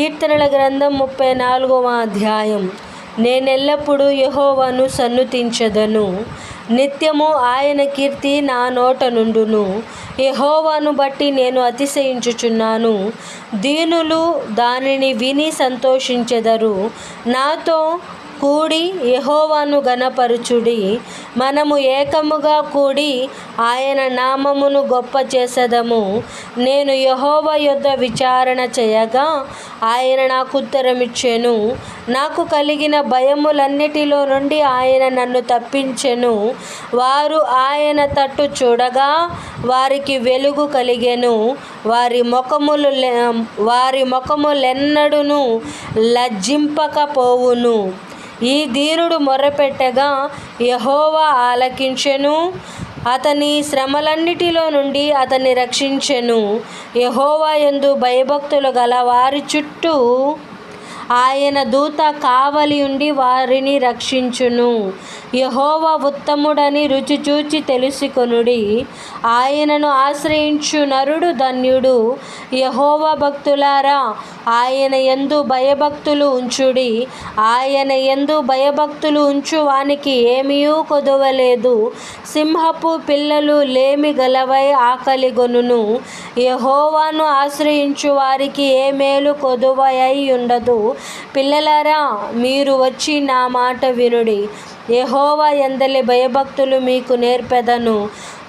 కీర్తనల గ్రంథం 34వ అధ్యాయం. నేనెల్లప్పుడూ యెహోవాను సన్నుతించెదను, నిత్యము ఆయన కీర్తి నా నోట నుండును. యెహోవాను బట్టి నేను అతిశయించుచున్నాను, దీనులు దానిని విని సంతోషించెదరు. నాతో కూడి యెహోవాను ఘనపరచుడి. మనము ఏకముగా కూడి ఆయన నామమును గొప్ప చేసెదము. నేను యెహోవా యొద్ద విచారణ చేయగా ఆయన నాకు ఉత్తరమిచ్చెను. నాకు కలిగిన భయములన్నిటిలో నుండి ఆయన నన్ను తప్పించెను. వారు ఆయన తట్టు చూడగా వారికి వెలుగు కలిగెను. వారి ముఖములెన్నడును లజ్జింపకపోవును. ఈ దీనుడు మొర్రపెట్టగా యెహోవా ఆలకించెను, అతని శ్రమలన్నిటిలో నుండి అతన్ని రక్షించెను. యెహోవా యందు భయభక్తులు గల వారి చుట్టూ ఆయన దూత కావలి ఉండి వారిని రక్షించును. యెహోవా ఉత్తముడని రుచి చూచి తెలుసుకొనుడి. ఆయనను ఆశ్రయించు నరుడు ధన్యుడు. యెహోవా భక్తులారా, ఆయన యందు భయభక్తులు ఉంచుడి. ఆయన యందు భయభక్తులు ఉంచు వానికి ఏమీయూ కొదువలేదు. సింహపు పిల్లలు లేమి గలవై ఆకలిగొనును. యెహోవాను ఆశ్రయించు వారికి ఏ మేలు కొదువై ఉండదు. పిల్లలారా, మీరు వచ్చి నా మాట వినుడి. యెహోవా యందలి భయభక్తులు మీకు నేర్పెదను.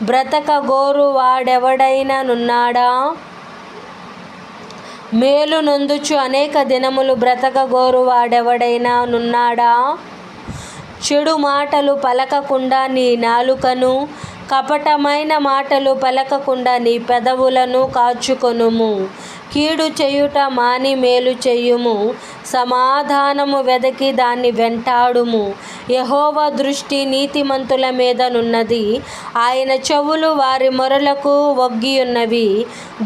బ్రతకగోరు వాడెవడైనా నున్నాడా? మేలు నొందుచు అనేక దినములు బ్రతకగోరు వాడెవడైనా నున్నాడా? చెడు మాటలు పలకకుండా నీ నాలుకను, కపటమైన మాటలు పలకకుండా నీ పెదవులను కాచుకొనుము. కీడు చేయుట మాని మేలు చేయుము. సమాధానము వెదకి దాన్ని వెంటాడుము. యెహోవా దృష్టి నీతిమంతుల మీద నున్నది, ఆయన చెవులు వారి మొరలకు ఒగ్గియున్నవి.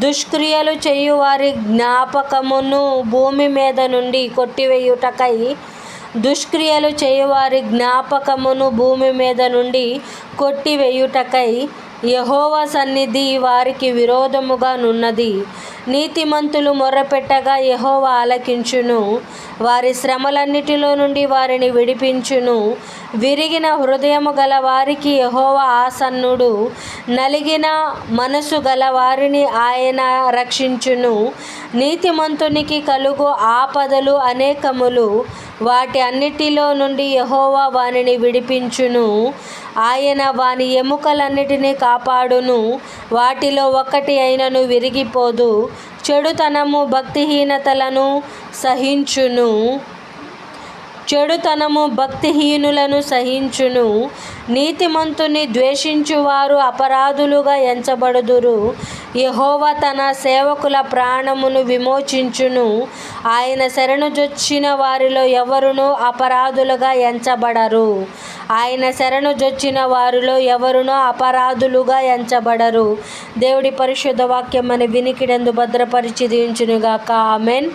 దుష్క్రియలు చేయువారి జ్ఞాపకమును భూమి మీద నుండి కొట్టివేయుటకై యెహోవా సన్నిధి వారికి విరోధముగా నున్నది. నీతిమంతులు మొర్రపెట్టగా యెహోవా ఆలకించును, వారి శ్రమలన్నిటిలో నుండి వారిని విడిపించును. విరిగిన హృదయము గల వారికి యెహోవా ఆసన్నుడు. నలిగిన మనసు గల వారిని ఆయన రక్షించును. నీతిమంతునికి కలుగు ఆపదలు అనేకములు, వాటి అన్నిటిలో నుండి యెహోవా వానిని విడిపించును. ఆయన వాని ఎముకలన్నిటినీ కాపాడును, వాటిలో ఒక్కటి అయినను విరిగిపోదు. చెడుతనము భక్తిహీనులను సహించును. నీతిమంతుని ద్వేషించువారు అపరాధులుగా ఎంచబడుదురు. యెహోవా తన సేవకుల ప్రాణమును విమోచించును. ఆయన శరణుజొచ్చిన వారిలో ఎవరునూ అపరాధులుగా ఎంచబడరు. దేవుడి పరిశుద్ధ వాక్యం మన వినికిడందు భద్రపరిచి దీవించునుగాక. ఆమెన్.